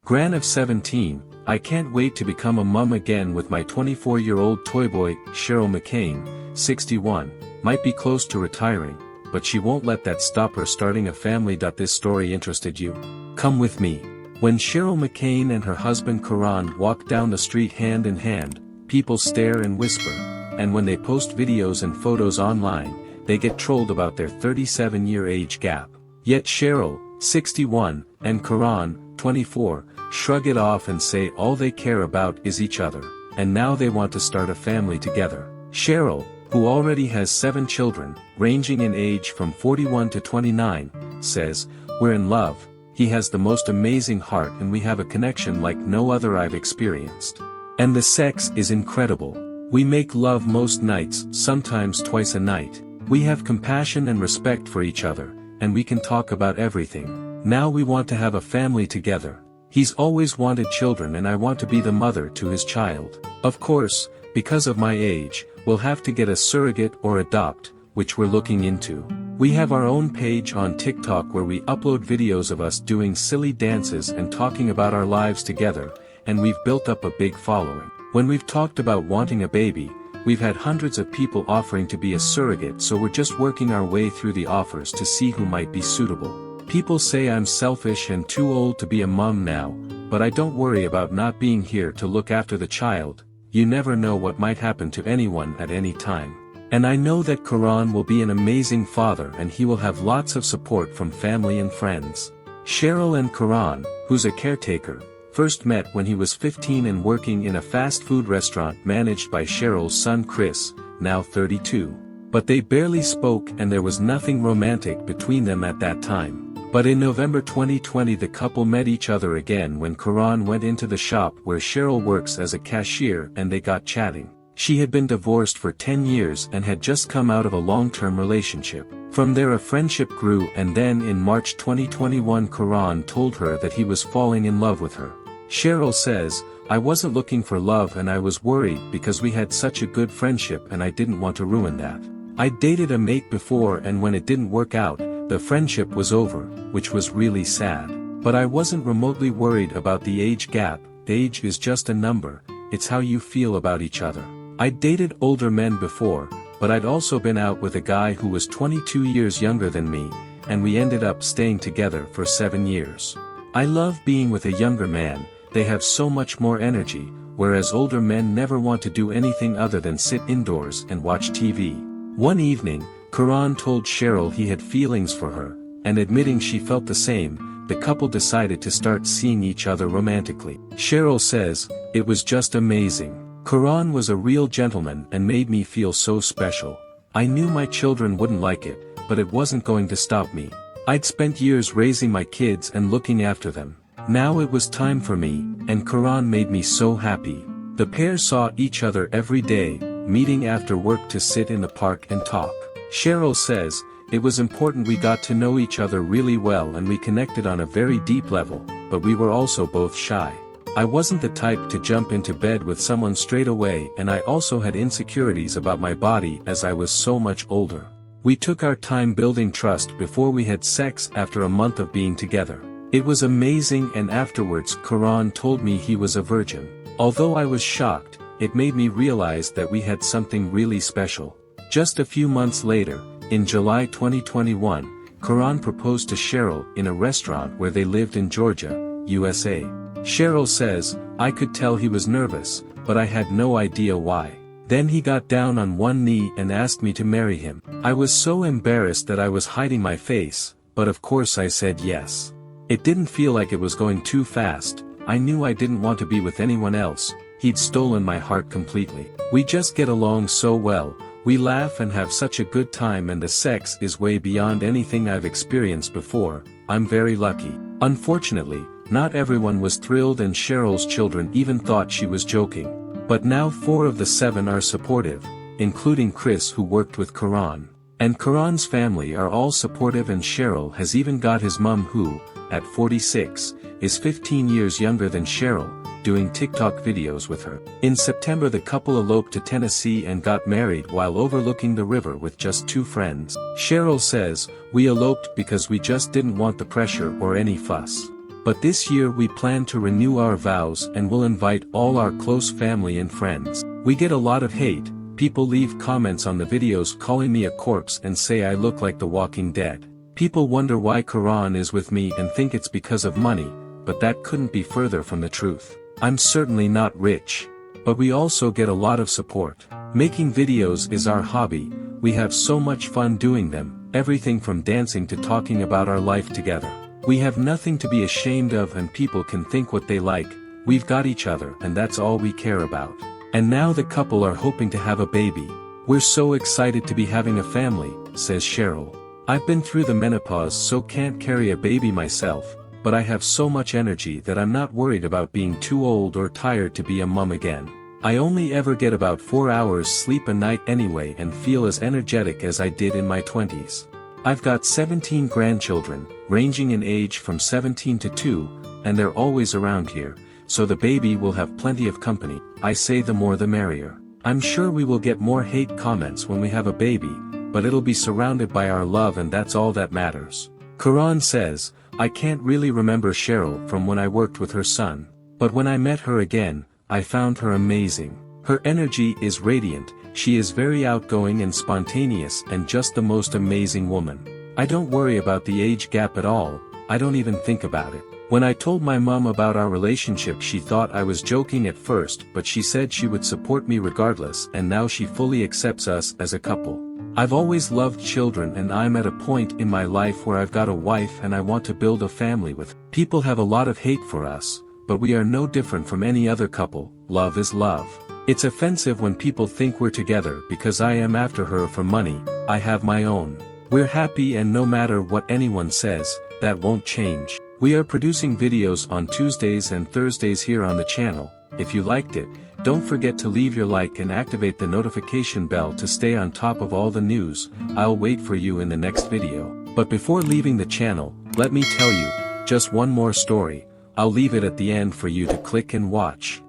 Gran of 17, I can't wait to become a mum again with my 24-year-old Toyboy. Cheryl McCain, 61, might be close to retiring, but she won't let that stop her starting a family. This story interested you? Come with me. When Cheryl McCain and her husband Karan walk down the street hand in hand, people stare and whisper, and when they post videos and photos online, they get trolled about their 37-year age gap. Yet Cheryl, 61, and Karan, 24, shrug it off and say all they care about is each other, and now they want to start a family together. Cheryl, who already has 7 children, ranging in age from 41 to 29, says, "We're in love, he has the most amazing heart and we have a connection like no other I've experienced. And the sex is incredible. We make love most nights, sometimes twice a night. We have compassion and respect for each other, and we can talk about everything. Now we want to have a family together. He's always wanted children and I want to be the mother to his child. Of course, because of my age, we'll have to get a surrogate or adopt, which we're looking into. We have our own page on TikTok where we upload videos of us doing silly dances and talking about our lives together, and we've built up a big following. When we've talked about wanting a baby, we've had hundreds of people offering to be a surrogate, so we're just working our way through the offers to see who might be suitable. People say I'm selfish and too old to be a mom now, but I don't worry about not being here to look after the child. You never know what might happen to anyone at any time. And I know that Karan will be an amazing father and he will have lots of support from family and friends." Cheryl and Karan, who's a caretaker, first met when he was 15 and working in a fast food restaurant managed by Cheryl's son Chris, now 32. But they barely spoke and there was nothing romantic between them at that time. But in November 2020 the couple met each other again when Karan went into the shop where Cheryl works as a cashier and they got chatting. She had been divorced for 10 years and had just come out of a long-term relationship. From there a friendship grew, and then in March 2021 Karan told her that he was falling in love with her. Cheryl says, "I wasn't looking for love and I was worried because we had such a good friendship and I didn't want to ruin that. I dated a mate before and when it didn't work out, the friendship was over, which was really sad. But I wasn't remotely worried about the age gap. Age is just a number, it's how you feel about each other. I'd dated older men before, but I'd also been out with a guy who was 22 years younger than me, and we ended up staying together for 7 years. I love being with a younger man, they have so much more energy, whereas older men never want to do anything other than sit indoors and watch TV." One evening, Karan told Cheryl he had feelings for her, and admitting she felt the same, the couple decided to start seeing each other romantically. Cheryl says, "It was just amazing. Karan was a real gentleman and made me feel so special. I knew my children wouldn't like it, but it wasn't going to stop me. I'd spent years raising my kids and looking after them. Now it was time for me, and Karan made me so happy." The pair saw each other every day, meeting after work to sit in the park and talk. Cheryl says, "It was important we got to know each other really well and we connected on a very deep level, but we were also both shy. I wasn't the type to jump into bed with someone straight away and I also had insecurities about my body as I was so much older. We took our time building trust before we had sex after a month of being together. It was amazing, and afterwards Karan told me he was a virgin. Although I was shocked, it made me realize that we had something really special." Just a few months later, in July 2021, Karan proposed to Cheryl in a restaurant where they lived in Georgia, USA. Cheryl says, "I could tell he was nervous, but I had no idea why. Then he got down on one knee and asked me to marry him. I was so embarrassed that I was hiding my face, but of course I said yes. It didn't feel like it was going too fast. I knew I didn't want to be with anyone else. He'd stolen my heart completely. We just get along so well. We laugh and have such a good time and the sex is way beyond anything I've experienced before. I'm very lucky." Unfortunately, not everyone was thrilled and Cheryl's children even thought she was joking. But now 4 of the 7 are supportive, including Chris who worked with Karan. And Karan's family are all supportive, and Cheryl has even got his mum who, at 46, is 15 years younger than Cheryl, doing TikTok videos with her. In September the couple eloped to Tennessee and got married while overlooking the river with just 2 friends. Cheryl says, "We eloped because we just didn't want the pressure or any fuss. But this year we plan to renew our vows and will invite all our close family and friends. We get a lot of hate. People leave comments on the videos calling me a corpse and say I look like the Walking Dead. People wonder why Karan is with me and think it's because of money, but that couldn't be further from the truth. I'm certainly not rich. But we also get a lot of support. Making videos is our hobby. We have so much fun doing them, everything from dancing to talking about our life together. We have nothing to be ashamed of and people can think what they like. We've got each other and that's all we care about. And now the couple are hoping to have a baby. We're so excited to be having a family, says Cheryl. I've been through the menopause so can't carry a baby myself, but I have so much energy that I'm not worried about being too old or tired to be a mum again. I only ever get about 4 hours sleep a night anyway and feel as energetic as I did in my 20s. I've got 17 grandchildren, ranging in age from 17 to 2, and they're always around here, so the baby will have plenty of company. I say the more the merrier. I'm sure we will get more hate comments when we have a baby, but it'll be surrounded by our love and that's all that matters. Karan says, I can't really remember Cheryl from when I worked with her son, but when I met her again, I found her amazing. Her energy is radiant, she is very outgoing and spontaneous and just the most amazing woman. I don't worry about the age gap at all, I don't even think about it. When I told my mom about our relationship she thought I was joking at first but she said she would support me regardless and now she fully accepts us as a couple. I've always loved children and I'm at a point in my life where I've got a wife and I want to build a family with. People have a lot of hate for us, but we are no different from any other couple. Love is love. It's offensive when people think we're together because I am after her for money. I have my own. We're happy and no matter what anyone says, that won't change. We are producing videos on Tuesdays and Thursdays here on the channel. If you liked it, don't forget to leave your like and activate the notification bell to stay on top of all the news. I'll wait for you in the next video. But before leaving the channel, let me tell you, just one more story. I'll leave it at the end for you to click and watch.